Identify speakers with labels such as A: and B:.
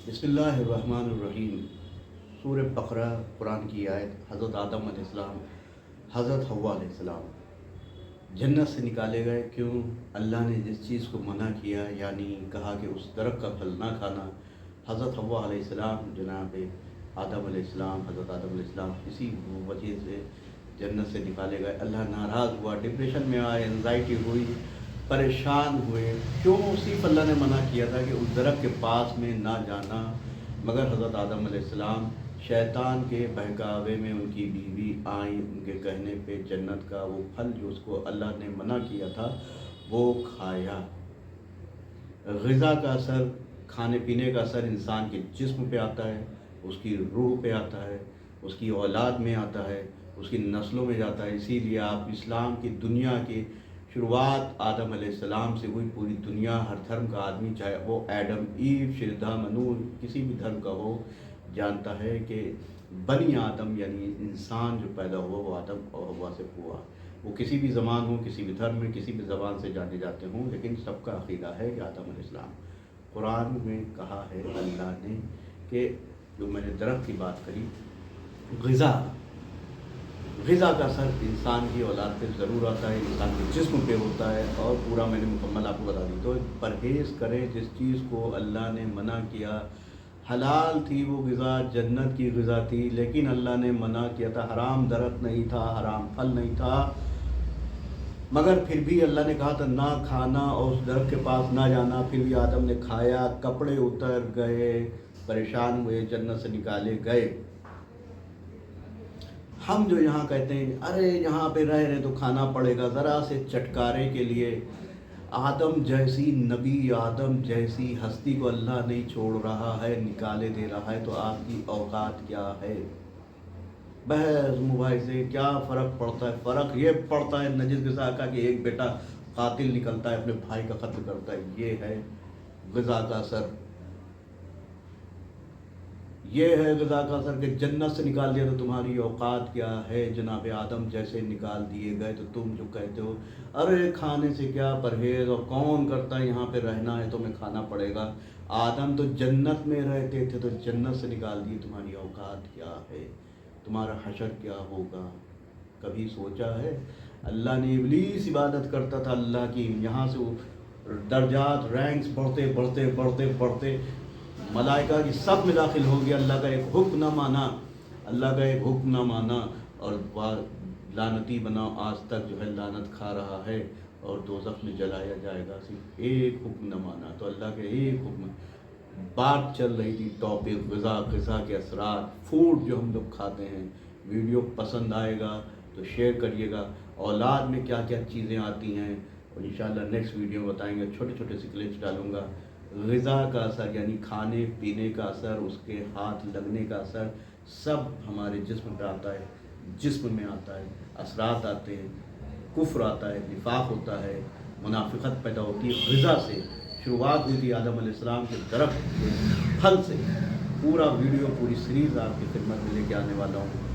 A: بسم اللہ الرحمن الرحیم۔ سورہ بقرہ قرآن کی آیت۔ حضرت آدم علیہ السلام، حضرت حوا علیہ السلام جنت سے نکالے گئے کیوں؟ اللہ نے جس چیز کو منع کیا، یعنی کہا کہ اس درخت کا پھل نہ کھانا، حضرت حوا علیہ السلام جناب آدم علیہ السلام، حضرت آدم علیہ السلام اسی وجہ سے جنت سے نکالے گئے۔ اللہ ناراض ہوا، ڈپریشن میں آئے، انزائٹی ہوئی، پریشان ہوئے۔ کیوں؟ صرف اللہ نے منع کیا تھا کہ اس درخت کے پاس میں نہ جانا، مگر حضرت آدم علیہ السلام شیطان کے بہکاوے میں ان کی بیوی آئیں، ان کے کہنے پہ جنت کا وہ پھل جو اس کو اللہ نے منع کیا تھا وہ کھایا۔ غذا کا اثر، کھانے پینے کا اثر انسان کے جسم پہ آتا ہے، اس کی روح پہ آتا ہے، اس کی اولاد میں آتا ہے، اس کی نسلوں میں جاتا ہے۔ اسی لیے آپ اسلام کی دنیا کی شروعات آدم علیہ السلام سے ہوئی۔ پوری دنیا، ہر دھرم کا آدمی، چاہے وہ ایڈم، ایو، شردھا، منو، کسی بھی دھرم کا ہو، جانتا ہے کہ بنی آدم یعنی انسان جو پیدا ہوا وہ آدم اور حوا سے ہوا۔ وہ کسی بھی زمان ہو، کسی بھی دھرم میں، کسی بھی زبان سے جانے جاتے ہوں، لیکن سب کا عقیدہ ہے کہ آدم علیہ السلام۔ قرآن میں کہا ہے اللہ نے کہ جو میں نے درخت کی بات کری، غذا کا اثر انسان کی اولاد پہ ضرور آتا ہے، انسان کے جسم پہ ہوتا ہے، اور پورا میں نے مکمل آپ کو بتا دی۔ تو پرہیز کریں جس چیز کو اللہ نے منع کیا۔ حلال تھی وہ غذا، جنت کی غذا تھی، لیکن اللہ نے منع کیا تھا۔ حرام درخت نہیں تھا، حرام پھل نہیں تھا، مگر پھر بھی اللہ نے کہا تھا نہ کھانا اور اس درخت کے پاس نہ جانا۔ پھر بھی آدم نے کھایا، کپڑے اتر گئے، پریشان ہوئے، جنت سے نکالے گئے۔ ہم جو یہاں کہتے ہیں ارے یہاں پہ رہ رہے تو کھانا پڑے گا، ذرا سے چٹکارے کے لیے آدم جیسی نبی، آدم جیسی ہستی کو اللہ نہیں چھوڑ رہا ہے، نکالے دے رہا ہے، تو آپ کی اوقات کیا ہے؟ بحث مباحثے کیا فرق پڑتا ہے؟ فرق یہ پڑتا ہے نجس غذا کا کہ ایک بیٹا قاتل نکلتا ہے، اپنے بھائی کا قتل کرتا ہے۔ یہ ہے غذا کا اثر، یہ ہے غذا کا اثر کہ جنت سے نکال دیا تو تمہاری اوقات کیا ہے؟ جناب آدم جیسے نکال دیے گئے، تو تم جو کہتے ہو ارے کھانے سے کیا پرہیز، اور کون کرتا ہے یہاں پہ رہنا ہے تو میں کھانا پڑے گا۔ آدم تو جنت میں رہتے تھے، تو جنت سے نکال دیے، تمہاری اوقات کیا ہے؟ تمہارا حشر کیا ہوگا؟ کبھی سوچا ہے؟ اللہ نے، ابلیس عبادت کرتا تھا اللہ کی، یہاں سے درجات، رینکس بڑھتے بڑھتے بڑھتے بڑھتے ملائکہ کی سب میں داخل ہو گیا۔ اللہ کا ایک حکم نہ مانا، اللہ کا ایک حکم نہ مانا، اور لعنتی بنا، آج تک جو ہے لعنت کھا رہا ہے، اور دوزخ میں جلایا جائے گا، صرف ایک حکم نہ مانا۔ تو اللہ کے ایک حکم، بات چل رہی تھی ٹاپک غذا کے اثرات، فوڈ جو ہم لوگ کھاتے ہیں۔ ویڈیو پسند آئے گا تو شیئر کریے گا۔ اولاد میں کیا کیا چیزیں آتی ہیں، اور انشاءاللہ نیکسٹ ویڈیو میں بتائیں گے، چھوٹے چھوٹے سے کلپس ڈالوں گا۔ غذا کا اثر یعنی کھانے پینے کا اثر، اس کے ہاتھ لگنے کا اثر، سب ہمارے جسم پہ آتا ہے، جسم میں آتا ہے، اثرات آتے ہیں، کفر آتا ہے، نفاق ہوتا ہے، منافقت پیدا ہوتی ہے۔ غذا سے شروعات ہوئی تھی آدم علیہ السلام کے درخت کے پھل سے۔ پورا ویڈیو، پوری سیریز آپ کی خدمت میں لے کے آنے والا ہوں۔